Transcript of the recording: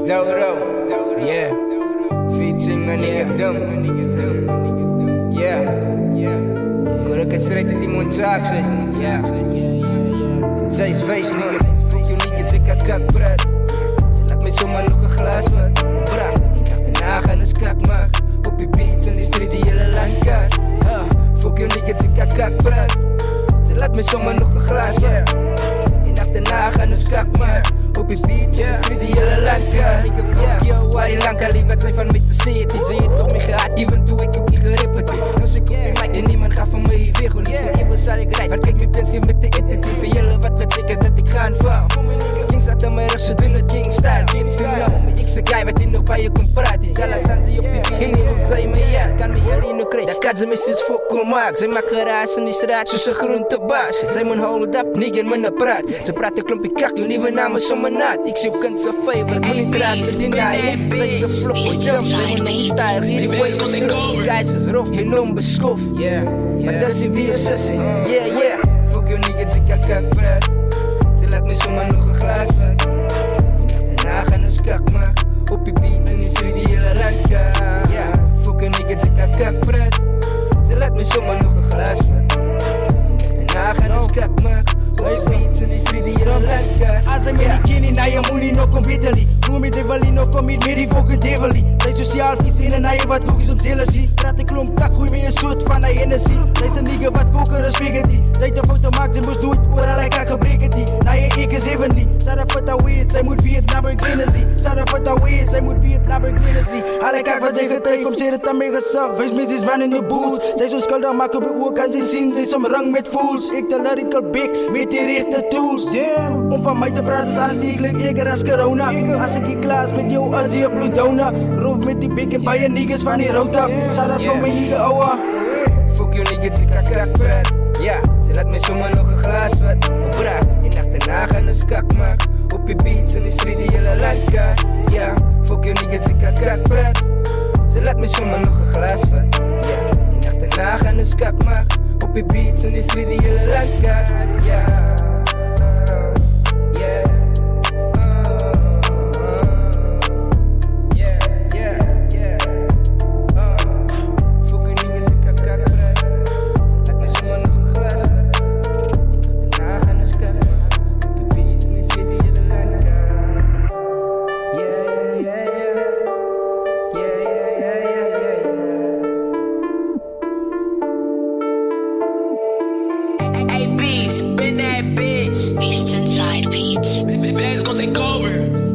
Dodo, yeah. Featuring my nigga Dumb. Yeah. Agora que serei de montaxe. Yeah. Zes face nigga. You nigga take a kak brat. Ze laat me zomaar nog een glas wat. Bra, ik dacht daarna gaan eens kak maak. Op je beats in de street die hele land kaart. Fuck you nigga take a kak brat. Ze laat me zomaar nog een glas wat. Ik dacht daarna gaan eens kak maak. Op je beats in de street die hele land kaart. Nigga fuck yo, waar die lang kan lief wat zijn van mij te zitten. Ze heeft toch me gehad, even toen ik ook niet gerepeteerd. Dus ik op je mic en niemand gaat van mij weg. Hoe niet voor even zal ik rijden. Want kijk mijn pens geef met de editing. Voor jullie wat let zeker dat ik ga aanvallen. King staat aan mijn rug, ze doen het King style. Ik zeg jij wat die nog bij je komt praten. Jalla staan ze op je beat. Geen iemand zei me ja, kan me alleen nog krijgen. Dat kan ze me sinds fokkel maakt. Zij maken raas in die straat, zoals een groentebaas. Zij mijn hold up, nigga in mijn praat. Ze praten klompje kak, je nieuwe namen zomaar naad. Ik zoek een te favor, moet niet praten in die. Zij ze flop, boy jump, zij mijn nieuwe style. Hier de ways is terug, die guys is rof, je noem beschof. Maar dat is die wie sessie, yeah. Fuck you niggas, ik kan kak praat. Ze laat me zomaar nog een glas wat. Daarna gaan eens kak maken. Op je beat in de street die hele land kaart. Yeah, fuck you niggas, ik kan kak praat. Ze laat me zomaar nog een glas wat. Daarna gaan eens kak maken. Op je beat in de street die hele land kaart. Als je me niet kent, na je moet niet nog competely. Noem me Devali, nog kom niet meer die fucking Devali. Zij sociaal vies in en na je wat focus op jealousy. Praat ik klomp kak, gooi me een soort van een Hennessy. Zij zijn nigga wat fokker een spaghetti. Zij te foto maakt, ze moest doen, oral ik kan gebreken die. Na je ik is heavenly. Sarah fata weed, zij moet Vietnam uit Tennessee. Sarah fata weed, zij moet Vietnam uit Tennessee. Alle kijk wat zij getijkt, kom ze het aan mij gezag. Wees mis is man in de boots. Zij zo schuldig maken bij oor, kan ze zien. Zij som rang met fools. Ik de lyrical big, met die rechte tools. Damn, om van mij te praten is aanstekelijk, eerder als corona. Als ik hier klaar is met jou, als je bloed dona. Roof met die big en bij je niggas van die rood af. Sarah van mijn nigga, ouwe. Fuck you niggas, ik kan kak praat. Ja, ze laat me zomaar nog een glas wat. Bra, je nacht daarna gaan eens kak maak. Op je beats in de street die hele land kaart. Ja, fuck you niggas, ik kan kak praat. Ze laat me zomaar nog een glas wat. Ja, je nacht daarna gaan eens kak maak. Op je beats in de street die hele land kaart. Ja. Spin that bitch. Eastern Side Beats. That's gonna take over.